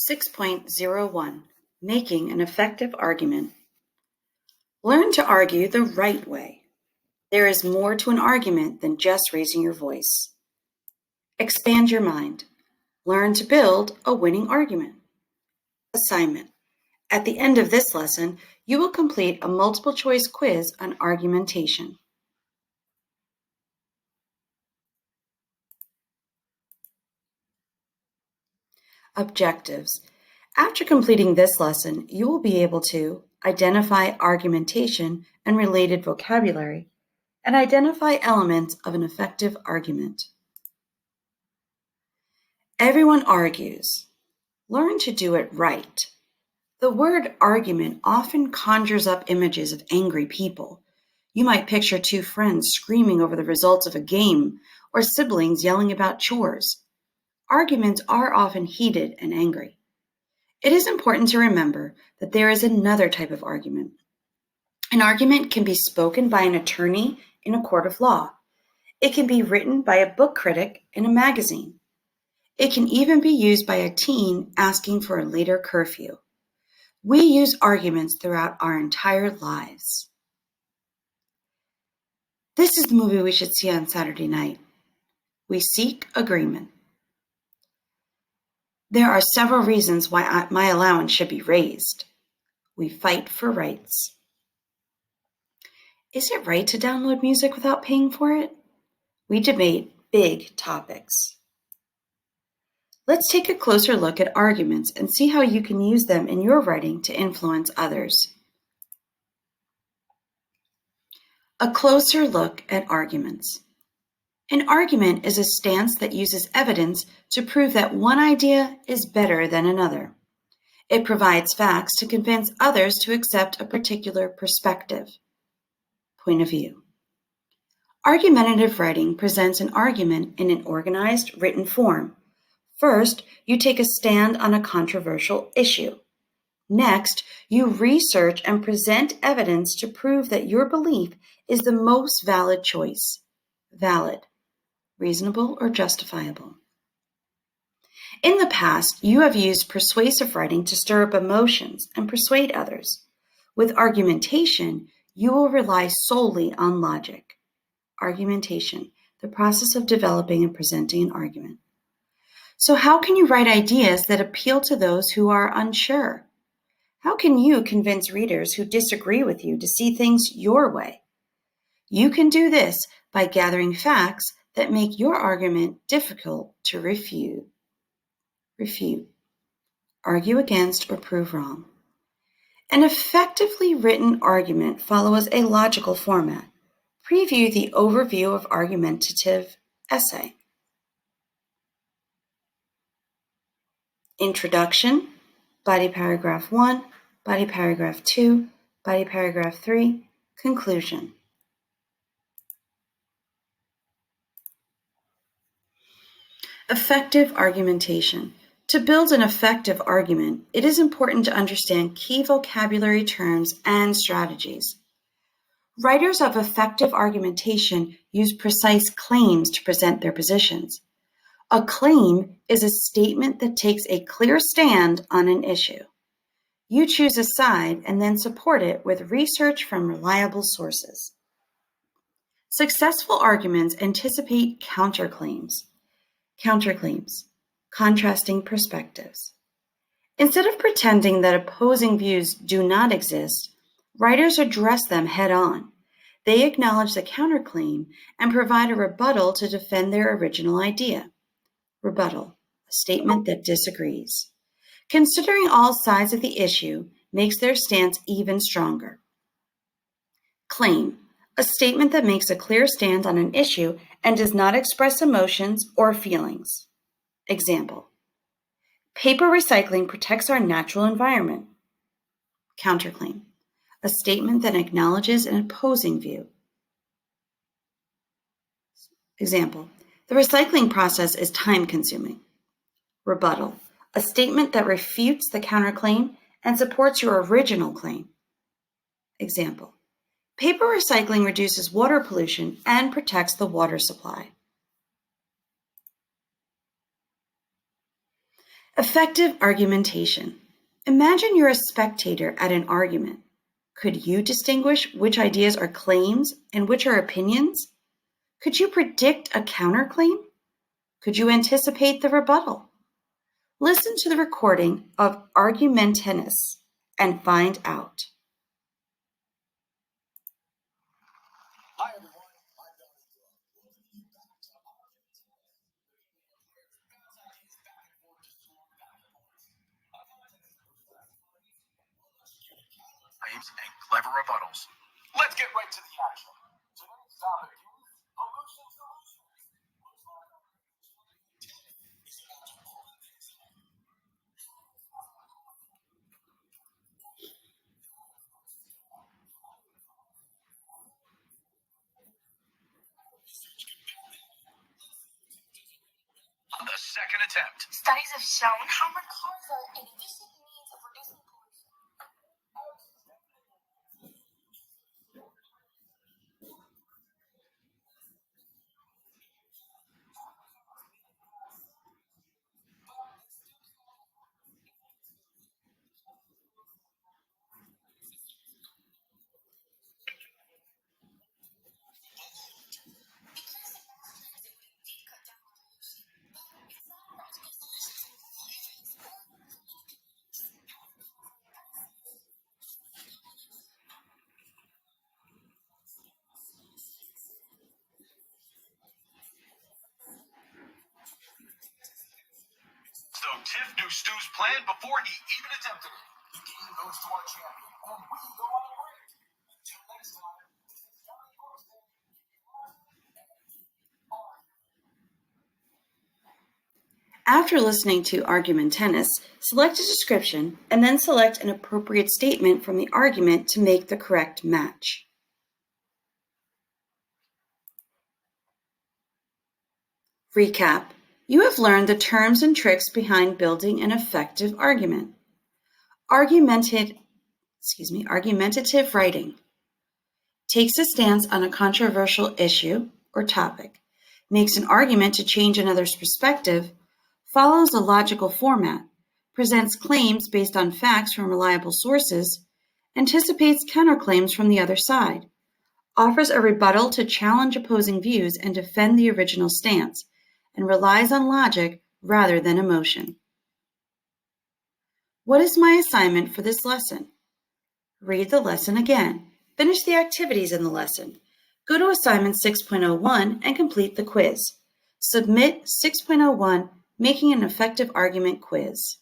6.01 Making an Effective Argument. Learn to argue the right way. There is more to an argument than just raising your voice. Expand your mind. Learn to build a winning argument. Assignment. At the end of this lesson, you will complete a multiple choice quiz on argumentation. Objectives. After completing this lesson, you will be able to identify argumentation and related vocabulary, and identify elements of an effective argument. Everyone argues. Learn to do it right. The word argument often conjures up images of angry people. You might picture two friends screaming over the results of a game or siblings yelling about chores. Arguments are often heated and angry. It is important to remember that there is another type of argument. An argument can be spoken by an attorney in a court of law. It can be written by a book critic in a magazine. It can even be used by a teen asking for a later curfew. We use arguments throughout our entire lives. This is the movie we should see on Saturday night. We seek agreement. There are several reasons why my allowance should be raised. We fight for rights. Is it right to download music without paying for it? We debate big topics. Let's take a closer look at arguments and see how you can use them in your writing to influence others. A closer look at arguments. An argument is a stance that uses evidence to prove that one idea is better than another. It provides facts to convince others to accept a particular perspective. Point of view. Argumentative writing presents an argument in an organized, written form. First, you take a stand on a controversial issue. Next, you research and present evidence to prove that your belief is the most valid choice. Valid. Reasonable or justifiable. In the past, you have used persuasive writing to stir up emotions and persuade others. With argumentation, you will rely solely on logic. Argumentation, the process of developing and presenting an argument. So how can you write ideas that appeal to those who are unsure? How can you convince readers who disagree with you to see things your way? You can do this by gathering facts that make your argument difficult to refute. Argue against or prove wrong. An effectively written argument follows a logical format. Preview the overview of argumentative essay. Introduction, body paragraph 1, body paragraph 2, body paragraph 3, conclusion. Effective argumentation. To build an effective argument, it is important to understand key vocabulary terms and strategies. Writers of effective argumentation use precise claims to present their positions. A claim is a statement that takes a clear stand on an issue. You choose a side and then support it with research from reliable sources. Successful arguments anticipate counterclaims. Counterclaims, contrasting perspectives. Instead of pretending that opposing views do not exist, writers address them head-on. They acknowledge the counterclaim and provide a rebuttal to defend their original idea. Rebuttal, a statement that disagrees. Considering all sides of the issue makes their stance even stronger. Claim, a statement that makes a clear stand on an issue and does not express emotions or feelings. Example, paper recycling protects our natural environment. Counterclaim, a statement that acknowledges an opposing view. Example, the recycling process is time-consuming. Rebuttal, a statement that refutes the counterclaim and supports your original claim. Example, paper recycling reduces water pollution and protects the water supply. Effective argumentation. Imagine you're a spectator at an argument. Could you distinguish which ideas are claims and which are opinions? Could you predict a counterclaim? Could you anticipate the rebuttal? Listen to the recording of Argumentennis and find out. Hi everyone, I'm Dr. Welcome you back to claims and clever rebuttals. Let's get right to the action. Today's topic is pollution solutions. On the second attempt. Studies have shown how much cars are an efficient means of reducing pollution. So Tiff knew Stu's plan before he even attempted it. The game goes to our champion, and we go on a break. Until next time, this is Johnny Grossman. After listening to Argumentennis, select a description and then select an appropriate statement from the argument to make the correct match. Recap. You have learned the terms and tricks behind building an effective argument. Argumentative writing takes a stance on a controversial issue or topic, makes an argument to change another's perspective, follows a logical format, presents claims based on facts from reliable sources, anticipates counterclaims from the other side, offers a rebuttal to challenge opposing views and defend the original stance, and relies on logic rather than emotion. What is my assignment for this lesson? Read the lesson again. Finish the activities in the lesson. Go to assignment 6.01 and complete the quiz. Submit 6.01 Making an Effective Argument quiz.